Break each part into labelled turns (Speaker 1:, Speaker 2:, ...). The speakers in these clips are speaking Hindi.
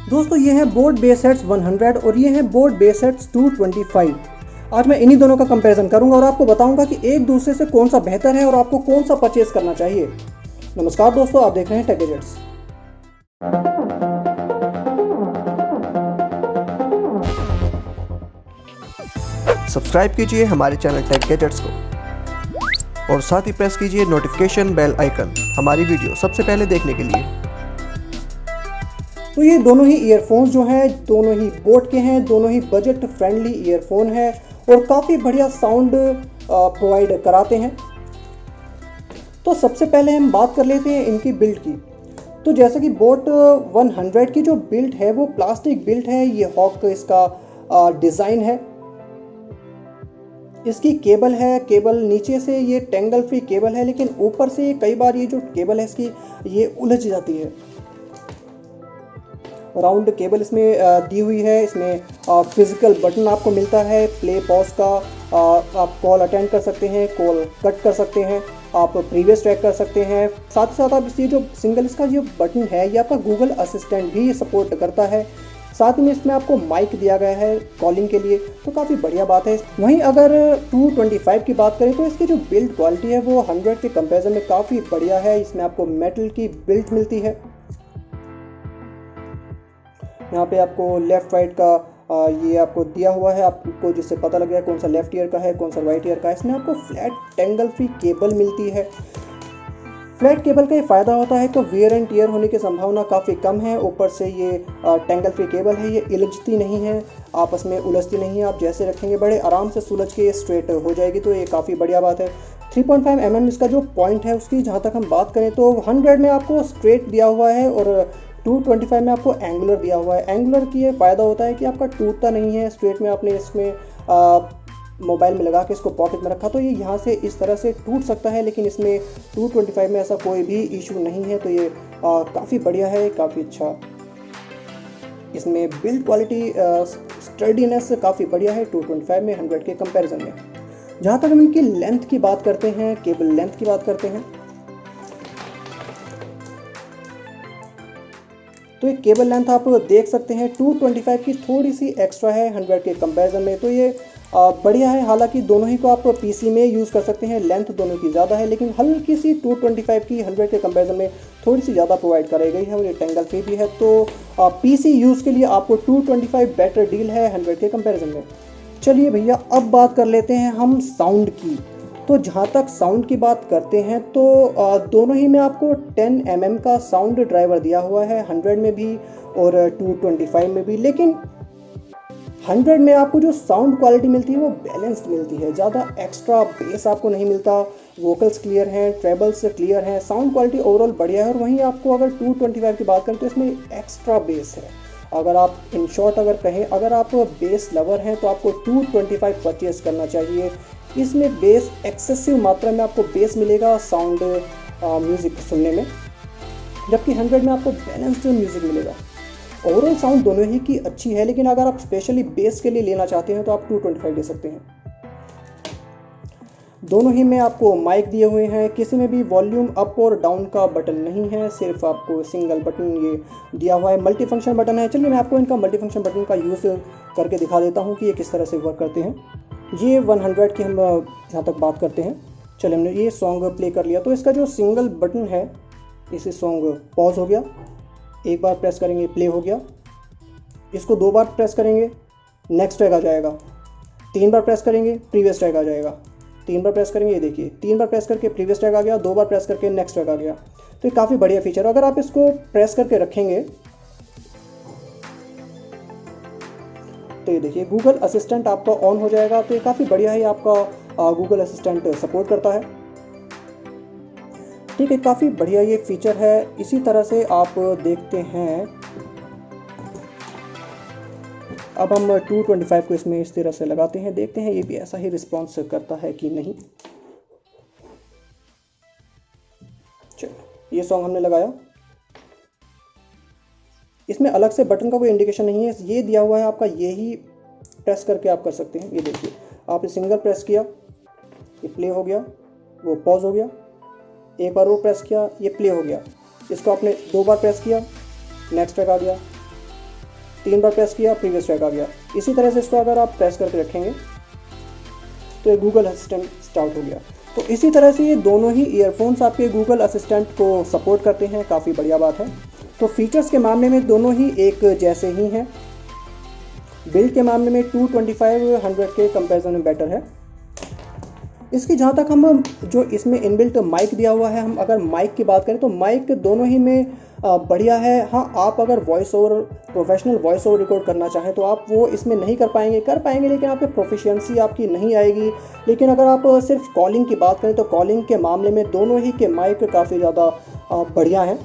Speaker 1: दोस्तों ये हैं बोट बेस हेड्स 100 और ये हैं बोट बेस हेड्स 225। आज मैं इन्हीं दोनों का कंपैरिजन करूंगा और आपको बताऊंगा कि एक दूसरे से कौन सा बेहतर है और आपको कौन सा परचेज करना चाहिए। नमस्कार दोस्तों, आप देख रहे हैं टेक गैजेट्स।
Speaker 2: सब्सक्राइब कीजिए हमारे चैनल टेक गैजेट्स को और साथ ही प्रेस कीजिए नोटिफिकेशन बेल आइकन हमारी वीडियो सबसे पहले देखने के लिए।
Speaker 1: तो ये दोनों ही ईयरफोन्स जो हैं दोनों ही बोट के हैं, दोनों ही बजट फ्रेंडली ईयरफोन है और काफ़ी बढ़िया साउंड प्रोवाइड कराते हैं। तो सबसे पहले हम बात कर लेते हैं इनकी बिल्ड की। तो जैसे कि बोट 100 की जो बिल्ड है वो प्लास्टिक बिल्ड है। ये हॉक इसका डिज़ाइन है। इसकी केबल है, केबल नीचे से ये टेंगल फ्री केबल है, लेकिन ऊपर से कई बार ये जो केबल है इसकी ये उलझ जाती है। राउंड केबल इसमें दी हुई है। इसमें फिजिकल बटन आपको मिलता है प्ले पॉज का। आप कॉल अटेंड कर सकते हैं, कॉल कट कर सकते हैं, आप प्रीवियस ट्रैक कर सकते हैं। साथ ही साथ आप ये जो सिंगल इसका जो बटन है ये आपका गूगल असिस्टेंट भी सपोर्ट करता है। साथ में इसमें आपको माइक दिया गया है कॉलिंग के लिए, तो काफ़ी बढ़िया बात है। वहीं अगर 225 की बात करें तो इसकी जो बिल्ड क्वालिटी है वो 100 के कंपैरिजन में काफ़ी बढ़िया है। इसमें आपको मेटल की बिल्ड मिलती है। यहाँ पे आपको लेफ्ट राइट का ये आपको दिया हुआ है, आपको जिससे पता लग गया कौन सा लेफ्ट ईयर का है कौन सा राइट ईयर का है। इसमें आपको फ्लैट टेंगल फ्री केबल मिलती है। फ्लैट केबल का ये फ़ायदा होता है तो वेयर एंड टीयर होने की संभावना काफ़ी कम है। ऊपर से ये टेंगल फ्री केबल है, ये उलझती नहीं है, आपस में उलझती नहीं है। आप जैसे रखेंगे बड़े आराम से सुलझ के ये स्ट्रेट हो जाएगी, तो ये काफ़ी बढ़िया बात है। 3.5 mm इसका जो पॉइंट है उसकी जहाँ तक हम बात करें तो 100 में आपको स्ट्रेट दिया हुआ है और 225 में आपको एंगुलर दिया हुआ है। एंगुलर की ये फ़ायदा होता है कि आपका टूटता नहीं है। स्ट्रेट में आपने इसमें मोबाइल में लगा के इसको पॉकेट में रखा तो ये यहाँ से इस तरह से टूट सकता है, लेकिन इसमें 225 में ऐसा कोई भी इशू नहीं है। तो ये काफ़ी बढ़िया है, काफ़ी अच्छा। इसमें बिल्ड क्वालिटी स्टर्डीनेस काफ़ी बढ़िया है 225 में 100 के कंपैरिजन में। जहाँ तक हम इनकी लेंथ की बात करते हैं, केबल लेंथ की बात करते हैं, तो ये केबल लेंथ आप देख सकते हैं 225 की थोड़ी सी एक्स्ट्रा है 100 के कंपैरिजन में, तो ये बढ़िया है। हालांकि दोनों ही को आप पीसी में यूज़ कर सकते हैं, लेंथ दोनों की ज़्यादा है, लेकिन हल्की सी 225 की 100 के कंपैरिजन में थोड़ी सी ज़्यादा प्रोवाइड कराई गई है और ये टेंगल फ्री भी है। तो पीसी यूज़ के लिए आपको 225 बेटर डील है 100 के कंपैरिजन में। चलिए भैया अब बात कर लेते हैं हम साउंड की। तो जहाँ तक साउंड की बात करते हैं तो दोनों ही में आपको 10 mm का साउंड ड्राइवर दिया हुआ है, 100 में भी और 225 में भी। लेकिन 100 में आपको जो साउंड क्वालिटी मिलती है वो बैलेंस्ड मिलती है, ज़्यादा एक्स्ट्रा बेस आपको नहीं मिलता। वोकल्स क्लियर हैं, ट्रेबल्स क्लियर हैं, साउंड क्वालिटी ओवरऑल बढ़िया है। और वहीं आपको अगर 225 की बात करें तो इसमें एक्स्ट्रा बेस है। अगर आप इन शॉर्ट अगर कहें, अगर आप बेस लवर हैं तो आपको 225 परचेज करना चाहिए। इसमें बेस एक्सेसिव मात्रा में आपको बेस मिलेगा साउंड म्यूज़िक सुनने में, जबकि 100 में आपको बैलेंस्ड म्यूज़िक मिलेगा। ओवरऑल साउंड दोनों ही की अच्छी है, लेकिन अगर आप स्पेशली बेस के लिए लेना चाहते हैं तो आप 225 ले सकते हैं। दोनों ही में आपको माइक दिए हुए हैं, किसी में भी वॉल्यूम अप और डाउन का बटन नहीं है, सिर्फ आपको सिंगल बटन ये दिया हुआ है। मल्टी फंक्शन बटन है। चलिए मैं आपको इनका मल्टी फंक्शन बटन का यूज़ करके दिखा देता हूँ कि ये किस तरह से वर्क करते हैं। ये 100 की हम यहाँ तक बात करते हैं। चलिए हमने ये सॉन्ग प्ले कर लिया, तो इसका जो सिंगल बटन है इसे सॉन्ग पॉज हो गया, एक बार प्रेस करेंगे प्ले हो गया। इसको 2 बार प्रेस करेंगे नेक्स्ट ट्रैक आ जाएगा, 3 बार प्रेस करेंगे प्रीवियस ट्रैक आ जाएगा, 3 बार प्रेस करेंगे, ये देखिए 3 बार प्रेस करके प्रीवियस ट्रैक आ गया, 2 बार प्रेस करके नेक्स्ट ट्रैक आ गया। तो ये काफ़ी बढ़िया फीचर है। अगर आप इसको प्रेस करके रखेंगे तो ये देखिए गूगल असिस्टेंट आपका ऑन हो जाएगा। तो ये काफ़ी बढ़िया है, आपका गूगल असिस्टेंट सपोर्ट करता है। ठीक है, काफ़ी बढ़िया ये फीचर है। इसी तरह से आप देखते हैं, अब हम 225 को इसमें इस तरह से लगाते हैं, देखते हैं ये भी ऐसा ही रिस्पॉन्स करता है कि नहीं। चलो ये सॉन्ग हमने लगाया, इसमें अलग से बटन का कोई इंडिकेशन नहीं है, ये दिया हुआ है आपका, ये ही प्रेस करके आप कर सकते हैं। ये देखिए आपने सिंगल प्रेस किया, ये प्ले हो गया, वो पॉज हो गया, एक बार और प्रेस किया, ये प्ले हो गया। इसको आपने 2 बार प्रेस किया, नेक्स्ट ट्रैक आ गया, 3 बार प्रेस किया, प्रीवियस ट्रैक आ गया। इसी तरह से इसको अगर आप प्रेस करके रखेंगे तो ये गूगल असिस्टेंट स्टार्ट हो गया। तो इसी तरह से ये दोनों ही ईयरफोन्स आपके गूगल असिस्टेंट को सपोर्ट करते हैं, काफ़ी बढ़िया बात है। तो फीचर्स के मामले में दोनों ही एक जैसे ही हैं। बिल्ड के मामले में 225 के कंपैरिजन में बेटर है। इसकी जहाँ तक हम जो इसमें इनबिल्ट माइक दिया हुआ है, हम अगर माइक की बात करें तो माइक दोनों ही में बढ़िया है। हाँ, आप अगर voice over professional voice over record करना चाहें तो आप वो इसमें नहीं कर पाएंगे लेकिन आप पे प्रोफिशिएंसी आपकी नहीं आएगी। लेकिन अगर आप सिर्फ कॉलिंग की बात करें तो कॉलिंग के मामले में दोनों ही के माइक काफ़ी ज़्यादा बढ़िया हैं।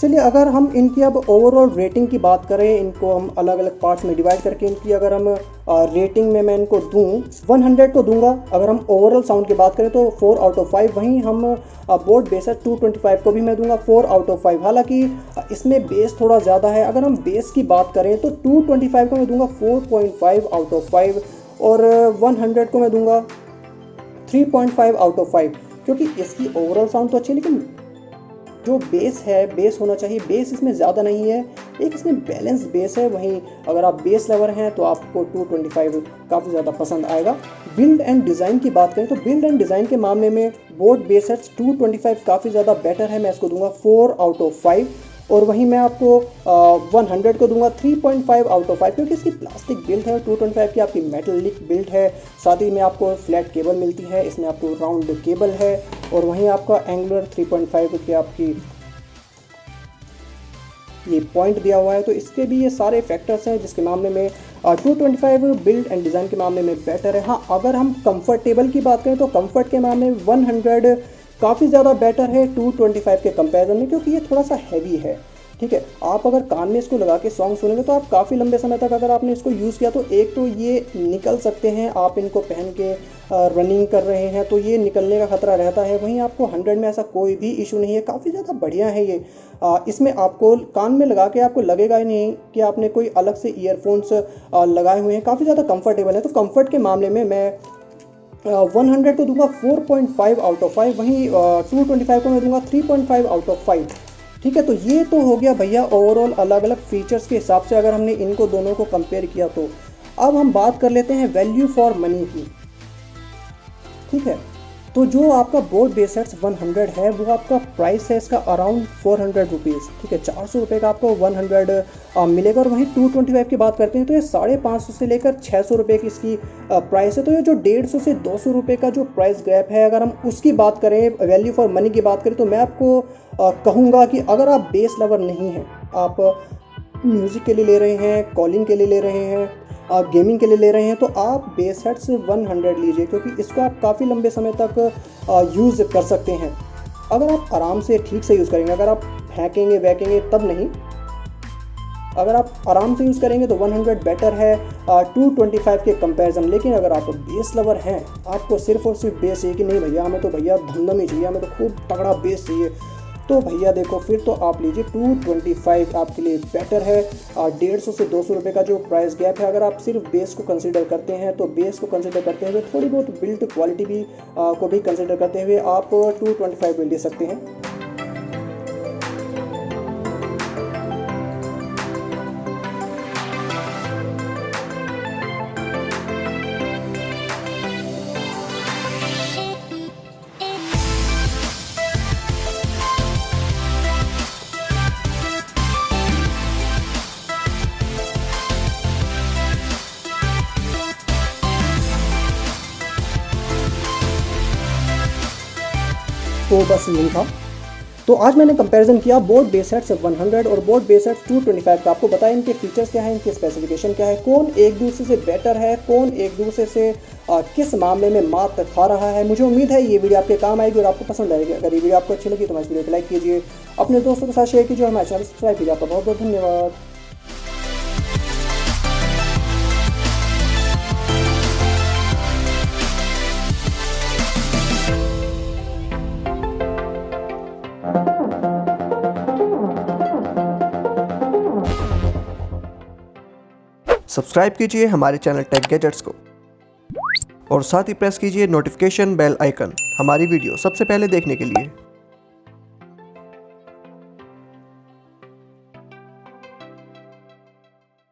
Speaker 1: चलिए, अगर हम इनकी अब ओवरऑल रेटिंग की बात करें, इनको हम अलग अलग पार्ट्स में डिवाइड करके इनकी अगर हम रेटिंग में मैं इनको दूं 100 को दूंगा। अगर हम ओवरऑल साउंड की बात करें तो 4 आउट ऑफ 5। वहीं हम बोट बेसेस 225 को भी मैं दूंगा 4 आउट ऑफ 5। हालांकि इसमें बेस थोड़ा ज़्यादा है। अगर हम बेस की बात करें तो 225 को मैं दूंगा 4.5 आउट ऑफ 5 और 100 को मैं दूंगा 3.5 आउट ऑफ 5, क्योंकि इसकी ओवरऑल साउंड तो अच्छी है लेकिन जो बेस है, बेस होना चाहिए, बेस इसमें ज़्यादा नहीं है, एक इसमें बैलेंस बेस है। वहीं अगर आप बेस लवर हैं तो आपको 225 काफ़ी ज़्यादा पसंद आएगा। बिल्ड एंड डिज़ाइन की बात करें तो बिल्ड एंड डिज़ाइन के मामले में बोट बेसेस 225 काफ़ी ज़्यादा बेटर है। मैं इसको दूंगा 4 आउट ऑफ 5 और वहीं मैं आपको 100 को दूंगा 3.5 आउट ऑफ 5, क्योंकि इसकी प्लास्टिक बिल्ड है। 225 की आपकी मेटलिक बिल्ड है, साथ ही में आपको फ्लैट केबल मिलती है, इसमें आपको राउंड केबल है और वहीं आपका एंगुलर 3.5 की आपकी ये पॉइंट दिया हुआ है। तो इसके भी ये सारे फैक्टर्स हैं जिसके मामले में 225 बिल्ड एंड डिज़ाइन के मामले में बेटर है। हाँ, अगर हम कंफर्टेबल की बात करें तो कंफर्ट के मामले में 100 काफ़ी ज़्यादा बेटर है 225 के कंपैरिजन में, क्योंकि ये थोड़ा सा हैवी है। ठीक है, आप अगर कान में इसको लगा के सॉन्ग सुनेंगे तो आप काफ़ी लंबे समय तक अगर आपने इसको यूज़ किया तो एक तो ये निकल सकते हैं। आप इनको पहन के रनिंग कर रहे हैं तो ये निकलने का खतरा रहता है। वहीं आपको 100 में ऐसा कोई भी इशू नहीं है, काफ़ी ज़्यादा बढ़िया है ये। इसमें आपको कान में लगा के आपको लगेगा ही नहीं कि आपने कोई अलग से ईयरफोन्स लगाए हुए हैं, काफ़ी ज़्यादा कंफर्टेबल है। तो कंफर्ट के मामले में मैं 100 को दूंगा 4.5 आउट ऑफ 5, वहीं 225 को मैं दूंगा 3.5 आउट ऑफ 5। ठीक है, तो ये तो हो गया भैया ओवरऑल अलग अलग फीचर्स के हिसाब से अगर हमने इनको दोनों को कंपेयर किया। तो अब हम बात कर लेते हैं वैल्यू फॉर मनी की। ठीक है, तो जो आपका बोट बेसेट्स 100 है वो आपका प्राइस है इसका अराउंड 400 रुपीज़। ठीक है, 400 रुपये का आपको 100 मिलेगा। और वहीं 225 की बात करते हैं तो ये 550 से लेकर 600 रुपये की इसकी प्राइस है। तो ये जो 150 से 200 रुपये का जो प्राइस गैप है, अगर हम उसकी बात करें, वैल्यू फॉर मनी की बात करें, तो मैं आपको कहूँगा कि अगर आप बेस लवर नहीं हैं, आप म्यूज़िक के लिए ले रहे हैं, कॉलिंग के लिए ले रहे हैं, आप गेमिंग के लिए ले रहे हैं, तो आप बेस हेड्स 100 लीजिए, क्योंकि इसको आप काफ़ी लंबे समय तक यूज़ कर सकते हैं अगर आप आराम से ठीक से यूज़ करेंगे। अगर आप फेंकेंगे वैकेंगे तब नहीं, अगर आप आराम से यूज़ करेंगे तो 100 बेटर है 225 के कंपैरिजन। लेकिन अगर आप बेस लवर हैं, आपको सिर्फ और सिर्फ बेस चाहिए कि नहीं भैया हमें तो भैया धमधम ही चाहिए, हमें तो खूब तगड़ा बेस चाहिए, तो भैया देखो फिर तो आप लीजिए 225 आपके लिए बेटर है। 150 से 200 रुपये का जो प्राइस गैप है, अगर आप सिर्फ बेस को कंसीडर करते हैं तो बेस को कंसीडर करते हुए थोड़ी बहुत बिल्ड क्वालिटी भी को भी कंसीडर करते हुए आप 225 में ले सकते हैं। तो बस यही था। तो आज मैंने कंपैरिजन किया बोट बेसेट्स 100 और बोट बेसेट्स 225 का। आपको बताया इनके फीचर्स क्या है, इनके स्पेसिफिकेशन क्या है, कौन एक दूसरे से बेटर है, कौन एक दूसरे से किस मामले में मात खा रहा है। मुझे उम्मीद है ये वीडियो आपके काम आएगी और आपको पसंद आएगी। अगर ये वीडियो आपको अच्छी लगी तो हमारे वीडियो को लाइक कीजिए, अपने दोस्तों के साथ शेयर कीजिए और हमारे चैनल सब्सक्राइब कीजिए। आपका बहुत बहुत धन्यवाद।
Speaker 2: सब्सक्राइब कीजिए हमारे चैनल टेक गैजेट्स को और साथ ही प्रेस कीजिए नोटिफिकेशन बेल आइकन हमारी वीडियो सबसे पहले देखने के लिए।